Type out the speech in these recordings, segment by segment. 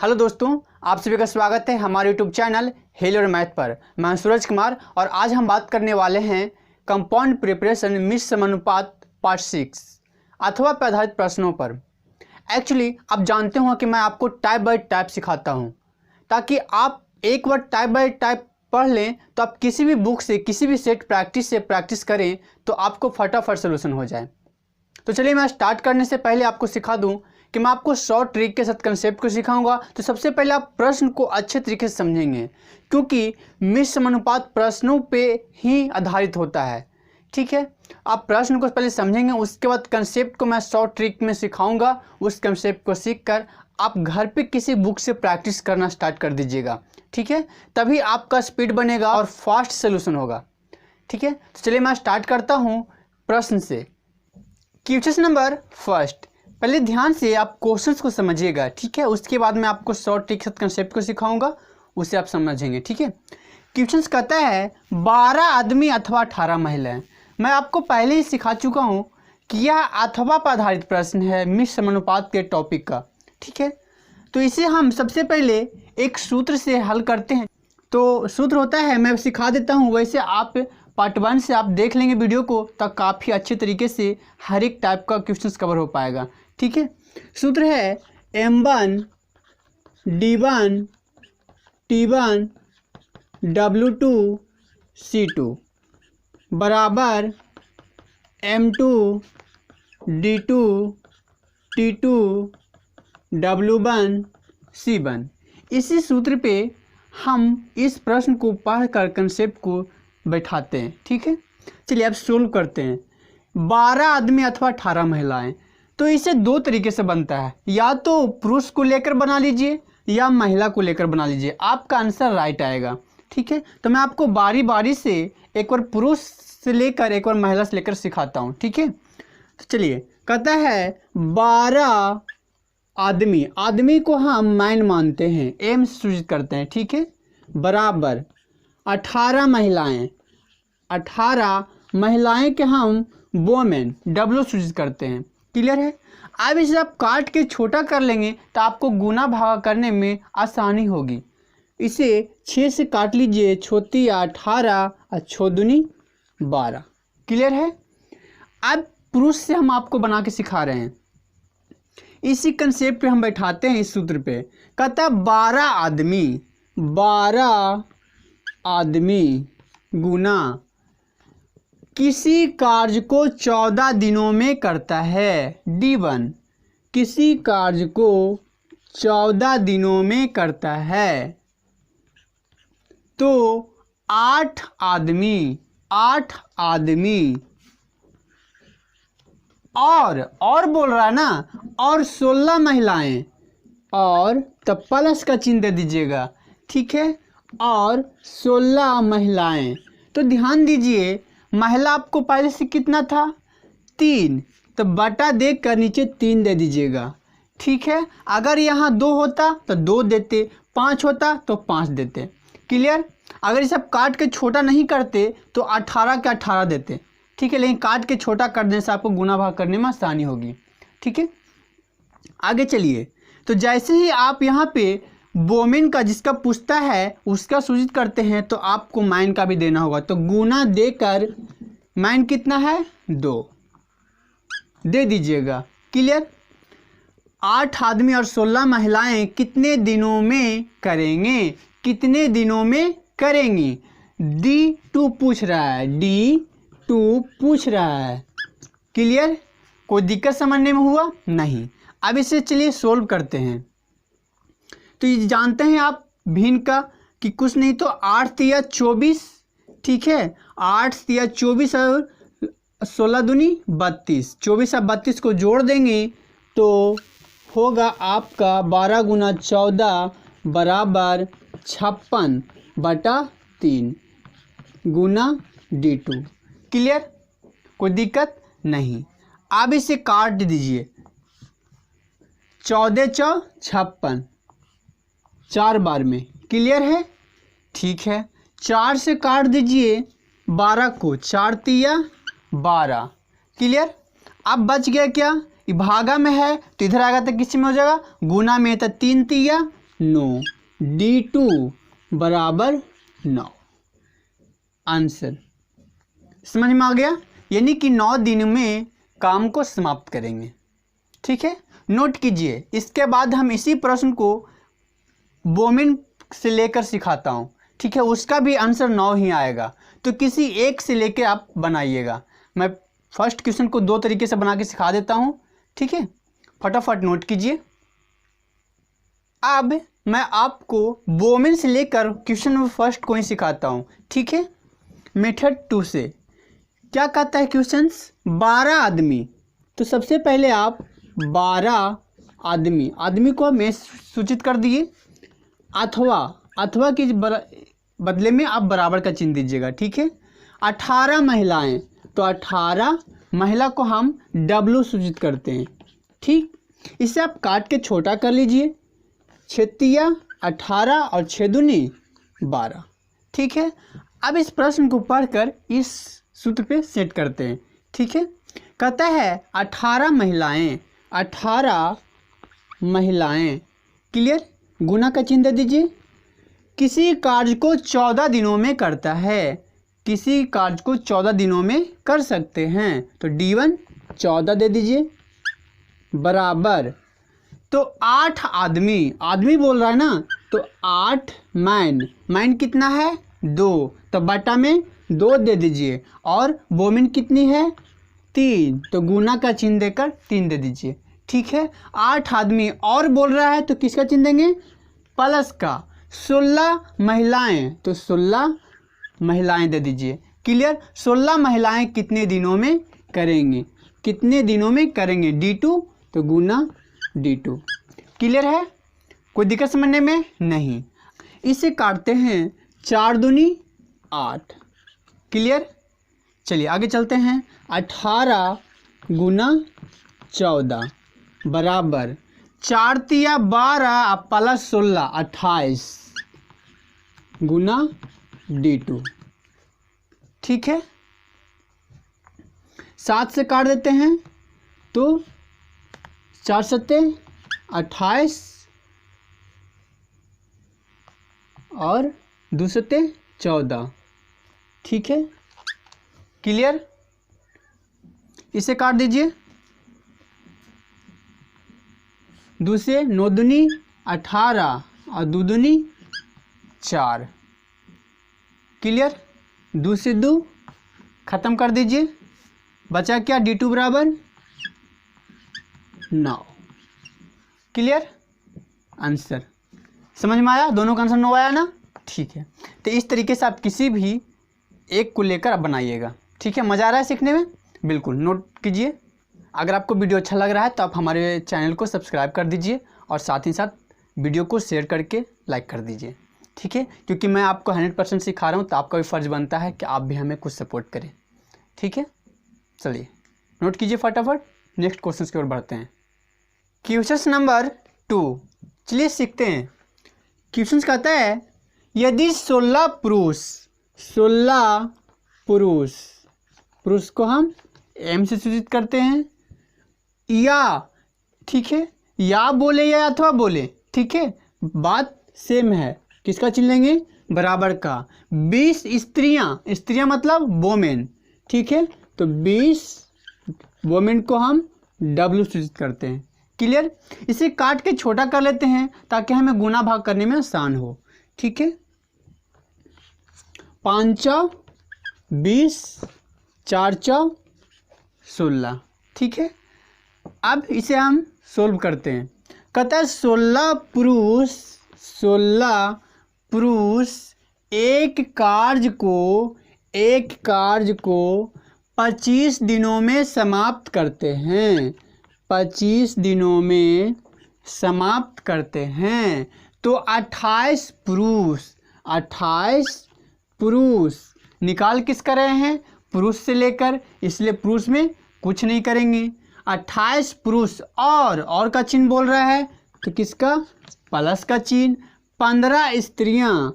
Hello दोस्तों, आप सभी का स्वागत है हमारे यूट्यूब चैनल हेलो मैथ पर। मैं सूरज कुमार और आज हम बात करने वाले हैं कंपाउंड प्रिपरेशन मिश्र समानुपात पार्ट 6 अथवा पे आधारित प्रश्नों पर। एक्चुअली आप जानते हो कि मैं आपको टाइप बाय टाइप सिखाता हूं ताकि आप एक बार टाइप बाय टाइप पढ़ लें तो आप किसी भी बुक से किसी भी सेट प्रैक्टिस करें तो आपको फटाफट सोल्यूशन हो जाए। तो चलिए मैं स्टार्ट करने से पहले आपको सिखा दूं कि मैं आपको शॉर्ट ट्रिक के साथ कंसेप्ट को सिखाऊंगा। तो सबसे पहले आप प्रश्न को अच्छे तरीके से समझेंगे क्योंकि मिश्र समानुपात प्रश्नों पे ही आधारित होता है। ठीक है, आप प्रश्न को पहले समझेंगे, उसके बाद कंसेप्ट को मैं शॉर्ट ट्रिक में सिखाऊंगा। उस कंसेप्ट को सीखकर आप घर पे किसी बुक से प्रैक्टिस करना स्टार्ट कर दीजिएगा। ठीक है, तभी आपका स्पीड बनेगा और फास्ट सोल्यूशन होगा। ठीक है, तो चलिए मैं स्टार्ट करता हूँ प्रश्न से। क्वेश्चन नंबर फर्स्ट, पहले ध्यान से आप क्वेश्चंस को समझिएगा। ठीक है, उसके बाद मैं आपको शॉर्ट ट्रिक कंसेप्ट को सिखाऊंगा, उसे आप समझेंगे। ठीक है, क्वेश्चंस कहता है 12 आदमी अथवा 18 महिलाएं। मैं आपको पहले ही सिखा चुका हूं कि यह अथवा पर आधारित प्रश्न है मिश्र समानुपात के टॉपिक का। ठीक है, तो इसे हम सबसे पहले एक सूत्र से हल करते हैं। तो सूत्र होता है, मैं सिखा देता हूँ, वैसे आप पार्ट 1 से आप देख लेंगे वीडियो को, तब काफ़ी अच्छे तरीके से हर एक टाइप का क्वेश्चंस कवर हो पाएगा। ठीक है, सूत्र है M1 D1 T1 W2 C2 बराबर M2 D2 T2 W1 C1। इसी सूत्र पे हम इस प्रश्न को पढ़कर कंसेप्ट को बैठाते हैं। ठीक है, चलिए अब सोल्व करते हैं। 12 आदमी अथवा 18 महिलाएं, तो इसे दो तरीके से बनता है, या तो पुरुष को लेकर बना लीजिए या महिला को लेकर बना लीजिए, आपका आंसर राइट आएगा। ठीक है, तो मैं आपको बारी बारी से एक बार पुरुष से लेकर एक बार महिला से लेकर सिखाता हूँ। ठीक है, तो चलिए कहता है 12 आदमी, आदमी को हम मैन मानते हैं, एम सूचित करते हैं। ठीक है, बराबर 18 महिलाएं, 18 महिलाएं के हम वोमेन डब्ल्यू सूचित करते हैं। क्लियर है। अब इसे आप काट के छोटा कर लेंगे तो आपको गुना भागा करने में आसानी होगी। इसे 6 से काट लीजिए, छोटी 18 और छोदुनी 12। क्लियर है। अब पुरुष से हम आपको बना के सिखा रहे हैं, इसी कंसेप्ट पे हम बैठाते हैं इस सूत्र पे। कहता 12 आदमी, 12 आदमी गुना किसी कार्य को 14 दिनों में करता है। D1 किसी कार्य को 14 दिनों में करता है, तो 8 आदमी और बोल रहा है ना, और 16 महिलाएं, और तब प्लस का चिन्ह दे दीजिएगा। ठीक है, और 16 महिलाएं। तो ध्यान दीजिए, महिला आपको पहले से कितना था, 3, तो बटा देकर नीचे 3 दे दीजिएगा। ठीक है, अगर यहाँ 2 होता तो 2 देते, 5 होता तो 5 देते। क्लियर। अगर इसे आप काट के छोटा नहीं करते तो 18 के 18 देते। ठीक है, लेकिन काट के छोटा कर देने से आपको गुना भाग करने में आसानी होगी। ठीक है, आगे चलिए। तो जैसे ही आप यहाँ पे वोमेन का जिसका पूछता है उसका सूचित करते हैं, तो आपको मैन का भी देना होगा। तो गुना देकर मैन कितना है, 2 दे दीजिएगा। क्लियर। 8 आदमी और 16 महिलाएं कितने दिनों में करेंगे, कितने दिनों में करेंगी। D2 पूछ रहा है, D2 पूछ रहा है। क्लियर। कोई दिक्कत समझने में हुआ नहीं। अब इसे चलिए सोल्व करते हैं। तो ये जानते हैं आप भिन्न का कि कुछ नहीं तो 8 तिया 24। ठीक है, 8 तिया 24 और 16 दूनी 32, 24 और 32 को जोड़ देंगे तो होगा आपका 12 गुना 14 बराबर 56 बटा 3 गुना D2। क्लियर, कोई दिक्कत नहीं। अब इसे काट दीजिए, 14 चौ 56, 4 बार में। क्लियर है। ठीक है, 4 से काट दीजिए 12 को, 4 तिया 12। क्लियर। अब बच गया क्या, भागा में है तो इधर आएगा तो किसी में हो जाएगा, गुना में है तो 3 तिया 9, D2 बराबर 9। आंसर समझ में आ गया, यानी कि 9 दिन में काम को समाप्त करेंगे। ठीक है, नोट कीजिए। इसके बाद हम इसी प्रश्न को बोमिन से लेकर सिखाता हूँ। ठीक है, उसका भी आंसर 9 ही आएगा, तो किसी एक से लेकर आप बनाइएगा। मैं फर्स्ट क्वेश्चन को 2 तरीके से बना के सिखा देता हूँ। ठीक है, फटाफट नोट कीजिए। अब मैं आपको बोमिन से लेकर क्वेश्चन नंबर फर्स्ट को ही सिखाता हूँ। ठीक है, मेथड 2 से क्या कहता है क्वेश्चंस, 12 आदमी। तो सबसे पहले आप 12 आदमी को मैं सूचित कर दिए, अथवा के बदले में आप बराबर का चिन्ह दीजिएगा। ठीक है, 18 महिलाएं, तो 18 महिला को हम W सूचित करते हैं। ठीक, इसे आप काट के छोटा कर लीजिए, 6 18 और 6 दूनी 12। ठीक है, अब इस प्रश्न को पढ़कर इस सूत्र पे सेट करते हैं। ठीक है, कहता है 18 महिलाएं, क्लियर, गुना का चिन्ह दे दीजिए। किसी कार्य को 14 दिनों में करता है, किसी कार्य को 14 दिनों में कर सकते हैं, तो D1 14 दे दीजिए, बराबर, तो 8 आदमी बोल रहा है ना, तो 8 मैन कितना है 2, तो बटा में 2 दे दीजिए, और वोमेन कितनी है 3, तो गुना का चिन्ह देकर 3 दे दीजिए। ठीक है, 8 आदमी और बोल रहा है, तो किसका चिन्ह देंगे, प्लस का। 16 महिलाएं, तो 16 महिलाएं दे दीजिए, क्लियर। 16 महिलाएं कितने दिनों में करेंगे, D2, तो गुना D2, क्लियर है, कोई दिक्कत समझने में नहीं। इसे काटते हैं, 4 दूनी 8, क्लियर। चलिए आगे चलते हैं, 18 गुना 14 बराबर 4 तिया 12 प्लस 16 28 गुना D2। ठीक है, 7 से काट देते हैं, तो 4 सत्ते 28 और 2 सत्ते 14। ठीक है, क्लियर। इसे काट दीजिए, 2 से 9 दूनी 18 और 2 दूनी 4, क्लियर। 2 से 2 खत्म कर दीजिए, बचा क्या, D2 बराबर 9, क्लियर। आंसर समझ में आया, दोनों का आंसर 9 आया ना। ठीक है, तो इस तरीके से आप किसी भी एक को लेकर आप बनाइएगा। ठीक है, मज़ा आ रहा है सीखने में, बिल्कुल नोट कीजिए। अगर आपको वीडियो अच्छा लग रहा है तो आप हमारे चैनल को सब्सक्राइब कर दीजिए, और साथ ही साथ वीडियो को शेयर करके लाइक कर दीजिए। ठीक है, क्योंकि मैं आपको 100% सिखा रहा हूँ, तो आपका भी फ़र्ज़ बनता है कि आप भी हमें कुछ सपोर्ट करें। ठीक है, चलिए नोट कीजिए फटाफट, नेक्स्ट क्वेश्चन की ओर बढ़ते हैं। क्वेश्चन नंबर 2, चलिए सीखते हैं। क्वेश्चन कहता है, यदि 16 पुरुष को हम M से सूचित करते हैं, या ठीक है, या बोले या अथवा बोले, ठीक है, बात सेम है, किसका चिन्ह लेंगे, बराबर का। 20 स्त्रियां मतलब वोमेन, ठीक है, तो 20 वोमेन को हम W सूचित करते हैं, क्लियर। इसे काट के छोटा कर लेते हैं ताकि हमें गुना भाग करने में आसान हो। ठीक है, 5 20 4 16, ठीक है। अब इसे हम सोल्व करते हैं। कहता है 16 पुरुष एक कार्य को 25 दिनों में समाप्त करते हैं, 25 दिनों में समाप्त करते हैं। तो 28 पुरुष निकाल किसका रहे हैं, पुरुष से लेकर, इसलिए पुरुष में कुछ नहीं करेंगे। 28 पुरुष और का चिन्ह बोल रहा है, तो किसका, प्लस का चिन्ह। 15 स्त्रियां,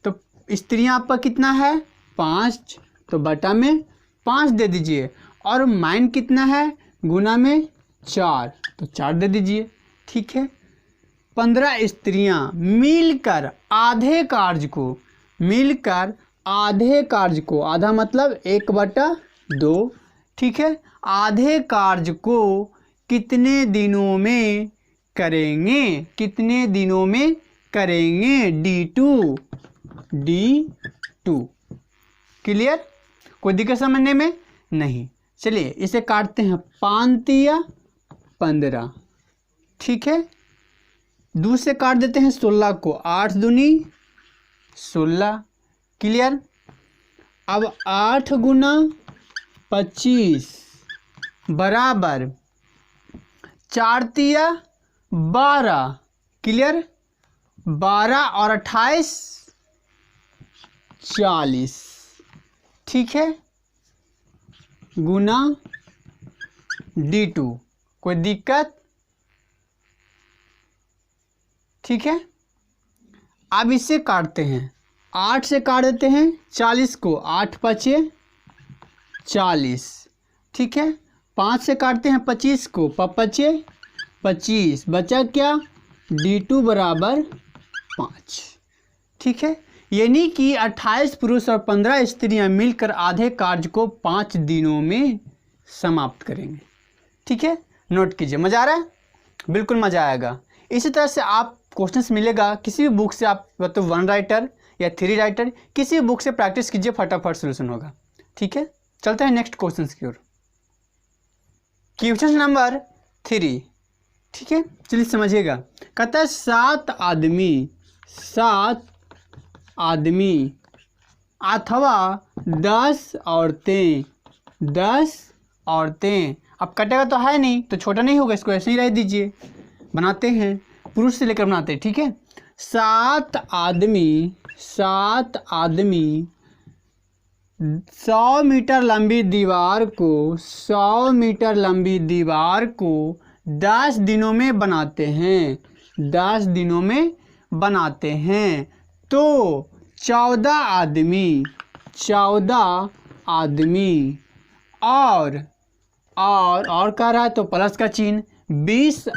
तो स्त्रियां आपका कितना है 5, तो बटा में 5 दे दीजिए। और माइन कितना है, गुना में 4, तो 4 दे दीजिए। ठीक है, 15 स्त्रियां मिलकर आधे कार्य को, मिलकर आधे कार्य को, आधा मतलब 1/2, ठीक है, आधे कार्य को कितने दिनों में करेंगे, कितने दिनों में करेंगे, D2, क्लियर, कोई दिक्कत समझने में नहीं। चलिए इसे काटते हैं, 5 या 15, ठीक है, दूसरे काट देते हैं 16 को, 8 दूनी 16, क्लियर। अब 8 गुना 25 बराबर 4 तिया 12, क्लियर, 12 और 28 40, ठीक है, गुना D2, कोई दिक्कत, ठीक है। अब इससे काटते हैं, 8 से काट देते हैं 40 को, 8 5 40, ठीक है, 5 से काटते हैं 25 को, 5 25, बचा क्या, D2 बराबर 5, ठीक है। यानी कि 28 पुरुष और 15 स्त्रियां मिलकर आधे कार्य को 5 दिनों में समाप्त करेंगे, ठीक है। नोट कीजिए, मज़ा आ रहा है, बिल्कुल मज़ा आएगा। इसी तरह से आप क्वेश्चंस मिलेगा किसी भी बुक से, आप तो 1 राइटर या 3 राइटर, किसी भी बुक से प्रैक्टिस कीजिए, फटाफट सोल्यूशन होगा, ठीक है। चलते हैं नेक्स्ट क्वेश्चन की ओर। क्वेश्चन नंबर 3, ठीक है, चलिए समझिएगा। कहता है 7 आदमी अथवा 10 औरतें, 10 औरतें, अब कटेगा तो है नहीं तो छोटा नहीं होगा, इसको ऐसे ही रह दीजिए, बनाते हैं, पुरुष से लेकर बनाते हैं, ठीक है। 7 आदमी 100 मीटर लंबी दीवार को 100 मीटर लंबी दीवार को 10 दिनों में बनाते हैं, 10 दिनों में बनाते हैं, तो 14 आदमी और कह रहा है तो प्लस का चिन्ह, 20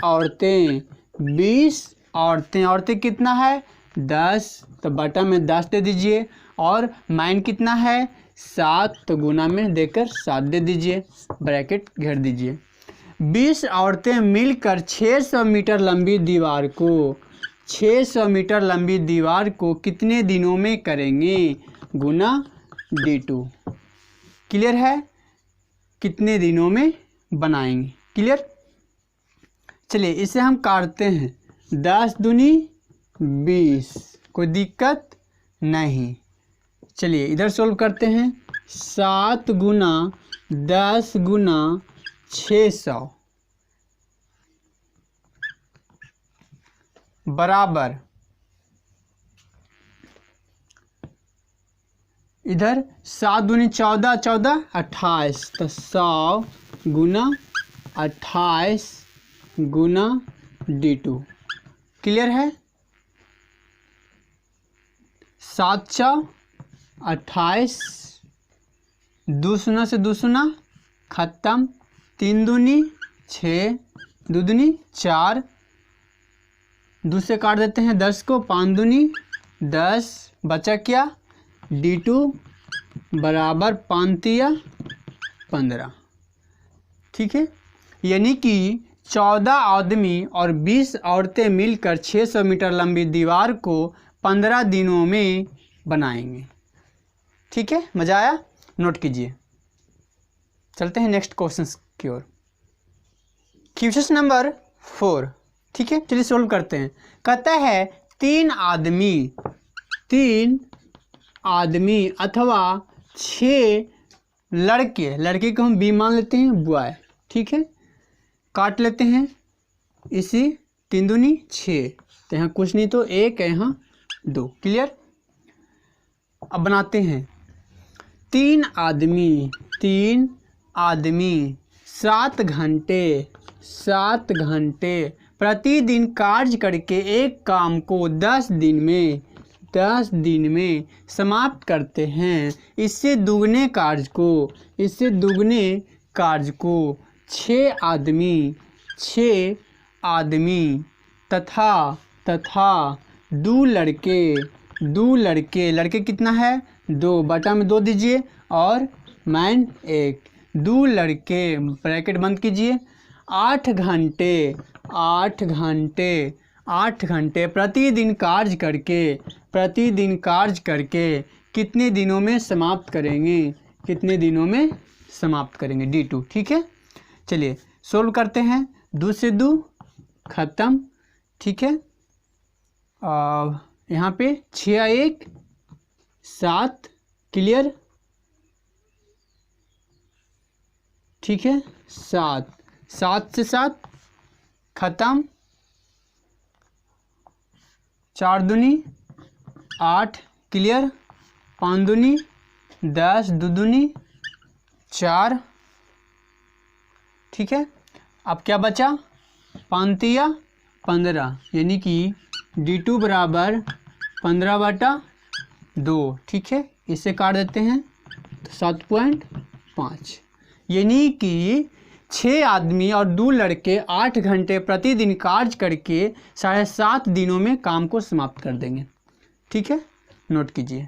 औरतें कितना है, 10, तो बटा में 10 दे दीजिए, और माइन कितना है 7, तो गुना में देकर 7 दे दीजिए, ब्रैकेट घेर दीजिए। 20 औरतें मिलकर 600 मीटर लंबी दीवार को, 600 मीटर लंबी दीवार को कितने दिनों में करेंगे, गुना D2, क्लियर है, कितने दिनों में बनाएंगे, क्लियर। चलिए इसे हम काटते हैं, 10 दूनी 20, कोई दिक्कत नहीं। चलिए इधर सोल्व करते हैं, 7 गुना 10 गुना 600 बराबर, इधर 7 दूनी 14, 14 28, तो 100 गुना 28 गुना D2, क्लियर है। 7 × 28, 2 शून्य से 2 शून्य खत्म, 3 दूनी 6, 2 दूनी 4, 2 से काट देते हैं 10 को, 5 दूनी 10, बचा क्या, D2 बराबर 5 तिया 15, ठीक है। यानी कि 14 आदमी और 20 औरतें मिलकर 600 मीटर लंबी दीवार को 15 दिनों में बनाएंगे, ठीक है। मज़ा आया, नोट कीजिए। चलते हैं नेक्स्ट क्वेश्चन की ओर। क्वेश्चन नंबर 4, ठीक है, चलिए सोल्व करते हैं। कहता है 3 आदमी अथवा 6 लड़के को हम बी मान लेते हैं, बॉय, ठीक है, काट लेते हैं, इसी 3 दूनी 6, तो यहाँ कुछ नहीं तो 1 है, यहाँ 2, क्लियर। अब बनाते हैं, 3 आदमी 7 घंटे प्रतिदिन कार्य करके एक काम को 10 दिन में समाप्त करते हैं। इससे दुगने कार्य को 6 आदमी तथा दो लड़के, लड़के कितना है 2, बटा में 2 दीजिए और मैन 1, 2 लड़के ब्रैकेट बंद कीजिए 8 घंटे प्रतिदिन कार्य करके कितने दिनों में समाप्त करेंगे, D2। ठीक है, चलिए सोल्व करते हैं। 2 से 2 ख़त्म। ठीक है, यहाँ पे 6 1 7 क्लियर। ठीक है, 7 से 7 ख़त्म। 4 दूनी 8 क्लियर। 5 दूनी 10, 2 दूनी 4। ठीक है, अब क्या बचा 5 तिया 15, यानी कि D2 बराबर 15/2। ठीक है, इसे काट देते हैं तो 7.5, यानी कि 6 आदमी और 2 लड़के 8 घंटे प्रतिदिन कार्य करके 7.5 दिनों में काम को समाप्त कर देंगे। ठीक है, नोट कीजिए।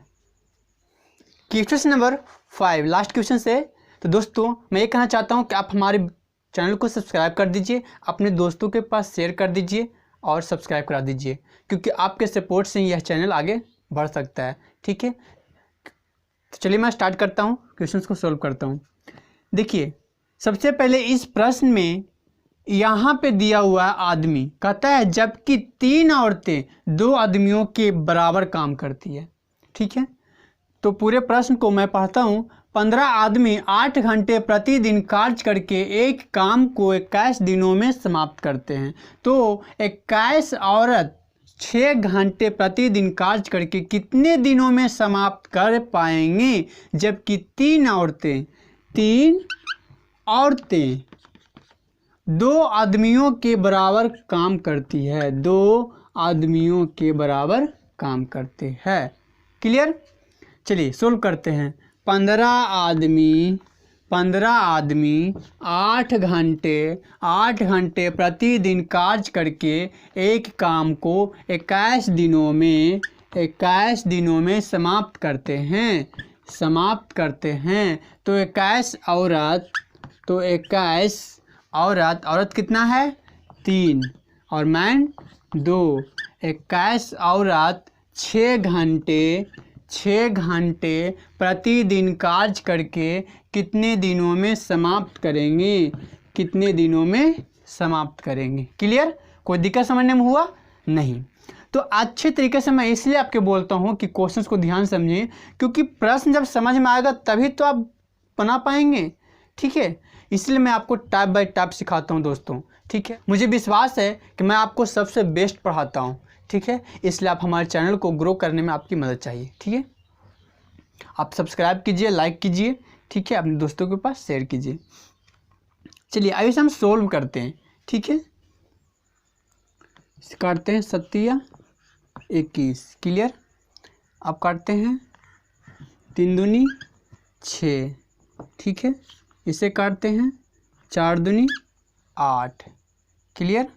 क्वेश्चन नंबर 5 लास्ट क्वेश्चन से। तो दोस्तों मैं ये कहना चाहता हूँ कि आप हमारे चैनल को सब्सक्राइब कर दीजिए, अपने दोस्तों के पास शेयर कर दीजिए और सब्सक्राइब करा दीजिए, क्योंकि आपके सपोर्ट से ही यह चैनल आगे बढ़ सकता है। ठीक है, तो चलिए मैं स्टार्ट करता हूँ, क्वेश्चंस को सॉल्व करता हूँ। देखिए सबसे पहले इस प्रश्न में यहाँ पे दिया हुआ आदमी कहता है जबकि 3 औरतें 2 आदमियों के बराबर काम करती है। ठीक है, तो पूरे प्रश्न को मैं पढ़ता हूँ। 15 आदमी 8 घंटे प्रतिदिन कार्य करके एक काम को 21 दिनों में समाप्त करते हैं, तो 21 औरत 6 घंटे प्रतिदिन कार्य करके कितने दिनों में समाप्त कर पाएंगे, जबकि 3 औरतें 2 आदमियों के बराबर काम करती है, 2 आदमियों के बराबर काम करते हैं। क्लियर, चलिए सोल्व करते हैं। 15 आदमी 8 घंटे प्रतिदिन कार्य करके एक काम को 21 दिनों में समाप्त करते हैं। तो 21 औरत कितना है 3 और मैन 2। 21 औरत 6 घंटे प्रतिदिन कार्य करके कितने दिनों में समाप्त करेंगे। क्लियर, कोई दिक्कत समझने में हुआ नहीं? तो अच्छे तरीके से मैं इसलिए आपके बोलता हूँ कि क्वेश्चंस को ध्यान समझिए, क्योंकि प्रश्न जब समझ में आएगा तभी तो आप बना पाएंगे। ठीक है, इसलिए मैं आपको टाइप बाय टाइप सिखाता हूँ दोस्तों। ठीक है, मुझे विश्वास है कि मैं आपको सबसे बेस्ट पढ़ाता हूँ। ठीक है, इसलिए आप हमारे चैनल को ग्रो करने में आपकी मदद चाहिए। ठीक है, आप सब्सक्राइब कीजिए, लाइक कीजिए। ठीक है, अपने दोस्तों के पास शेयर कीजिए। चलिए आइए हम सोल्व करते हैं। ठीक है, काटते हैं 7 21 क्लियर। अब काटते हैं 3 दूनी 6। ठीक है, इसे काटते हैं 4 दूनी 8 क्लियर।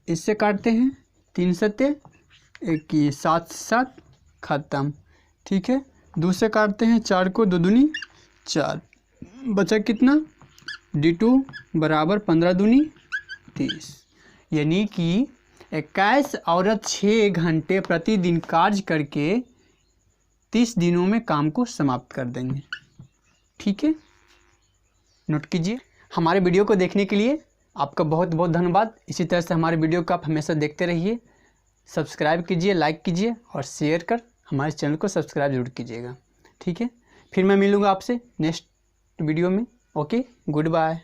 इससे काटते हैं 3 7 21 7 7 ख़त्म। ठीक है, 2 से काटते हैं 4 को 2 दूनी 4, बचा कितना D2 बराबर 15 दूनी 30, यानी कि 21 औरत 6 घंटे प्रतिदिन कार्य करके 30 दिनों में काम को समाप्त कर देंगे। ठीक है, नोट कीजिए। हमारे वीडियो को देखने के लिए आपका बहुत बहुत धन्यवाद। इसी तरह से हमारे वीडियो को आप हमेशा देखते रहिए। सब्सक्राइब कीजिए, लाइक कीजिए और शेयर कर हमारे चैनल को सब्सक्राइब जरूर कीजिएगा। ठीक है, फिर मैं मिलूँगा आपसे नेक्स्ट वीडियो में। Okay, good bye.